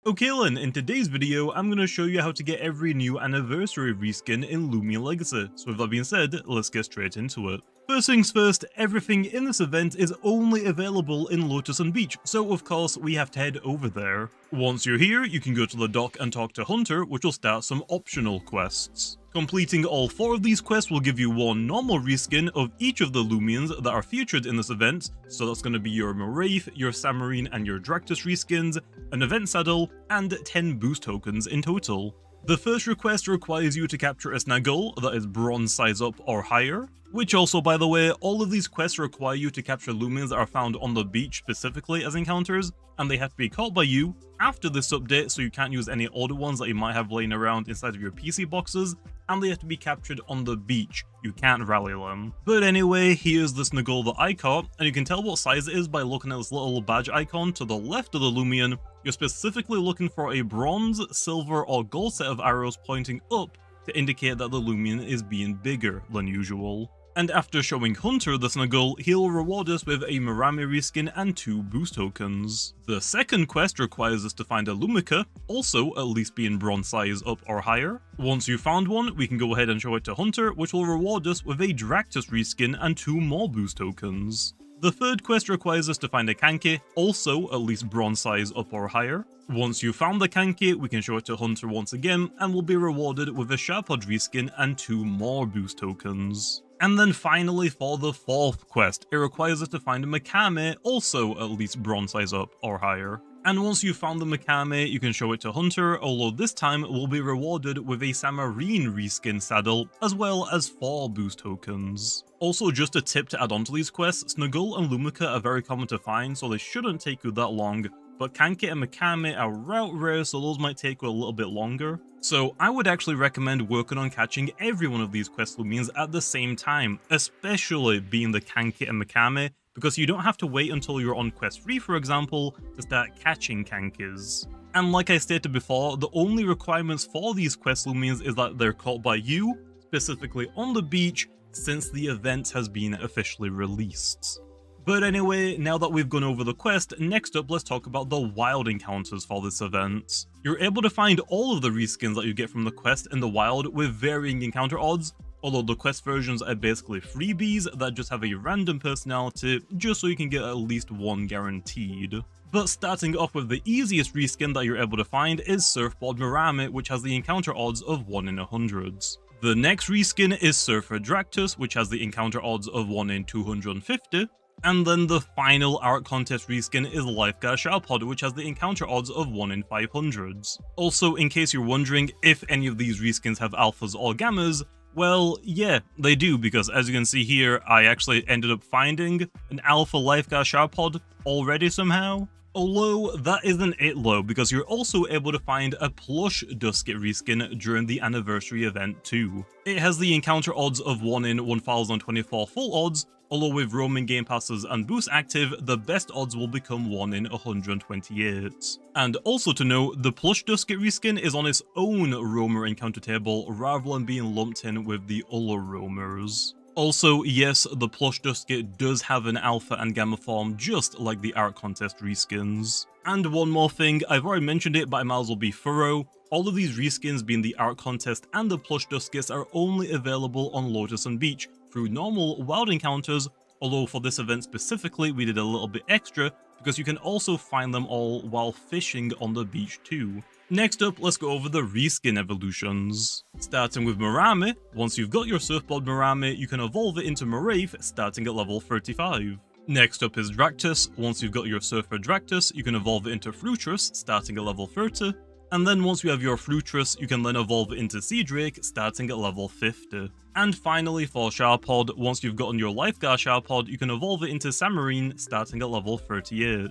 Okay then, in today's video, I'm going to show you how to get every new anniversary reskin in Loomian Legacy, so with that being said, let's get straight into it. First things first, everything in this event is only available in Lotus and Beach, so of course we have to head over there. Once you're here, you can go to the dock and talk to Hunter, which will start some optional quests. Completing all 4 of these quests will give you 1 normal reskin of each of the Loomians that are featured in this event, so that's going to be your Wraith, your Samarine and your Dractus reskins, an event saddle, and 10 boost tokens in total. The first request requires you to capture a Snaggle that is bronze size up or higher, which also, by the way, all of these quests require you to capture Loomians that are found on the beach specifically as encounters, and they have to be caught by you after this update, so you can't use any older ones that you might have laying around inside of your PC boxes, and they have to be captured on the beach. You can't rally them. But anyway, here's the Snaggle that I caught, and you can tell what size it is by looking at this little badge icon to the left of the Loomian. You're specifically looking for a bronze, silver, or gold set of arrows pointing up to indicate that the Loomian is being bigger than usual. And after showing Hunter the Snaggle, he'll reward us with a Mirami reskin and 2 boost tokens. The second quest requires us to find a Lumica, also at least being bronze size up or higher. Once you've found one, we can go ahead and show it to Hunter, which will reward us with a Dractus reskin and 2 more boost tokens. The third quest requires us to find a Kanki, also at least bronze size up or higher. Once you've found the Kanki, we can show it to Hunter once again, and we'll be rewarded with a Sharpod reskin and 2 more boost tokens. And then finally, for the fourth quest, it requires us to find a Makame, also at least bronze size up or higher. And once you've found the Makame, you can show it to Hunter, although this time we'll be rewarded with a Samarine reskin saddle, as well as 4 boost tokens. Also, just a tip to add on to these quests, Snaggle and Lumica are very common to find, so they shouldn't take you that long, but Kanki and Makame are route rare, so those might take you a little bit longer. So I would actually recommend working on catching every one of these quest Loomians at the same time, especially being the Kanki and Makame, because you don't have to wait until you're on quest 3, for example, to start catching Kankis. And like I stated before, the only requirements for these quest Loomians is that they're caught by you, specifically on the beach, since the event has been officially released. But anyway, now that we've gone over the quest, next up let's talk about the wild encounters for this event. You're able to find all of the reskins that you get from the quest in the wild with varying encounter odds, although the quest versions are basically freebies that just have a random personality, just so you can get at least 1 guaranteed. But starting off with the easiest reskin that you're able to find is Surfboard Mirami, which has the encounter odds of 1 in 100. The next reskin is Surfer Dractus, which has the encounter odds of 1 in 250. And then the final art contest reskin is Lifeguard Sharpod, which has the encounter odds of 1 in 500. Also, in case you're wondering if any of these reskins have alphas or gammas, well, yeah, they do, because as you can see here, I actually ended up finding an alpha Lifeguard Sharpod already somehow. Although, that isn't it though, because you're also able to find a plush Dusket reskin during the anniversary event too. It has the encounter odds of 1 in 1024 full odds, although with roaming game passes and boost active, the best odds will become 1 in 128. And also to note, the plush Dusket reskin is on its own roamer encounter table rather than being lumped in with the other roamers. Also, yes, the plush Dusket does have an alpha and gamma form just like the art contest reskins. And one more thing, I've already mentioned it but I might as well be thorough. All of these reskins, being the art contest and the plush Duskets, are only available on Lotus and Beach through normal wild encounters, although for this event specifically we did a little bit extra because you can also find them all while fishing on the beach too. Next up, let's go over the reskin evolutions. Starting with Mirami, once you've got your Surfboard Mirami, you can evolve it into Wraith starting at level 35. Next up is Dractus, once you've got your Surfer Dractus, you can evolve it into Fruitress starting at level 30. And then once you have your Fruitress, you can then evolve it into Sea Drake starting at level 50. And finally for Sharpod, once you've gotten your Lifeguard Sharpod, you can evolve it into Samarine starting at level 38.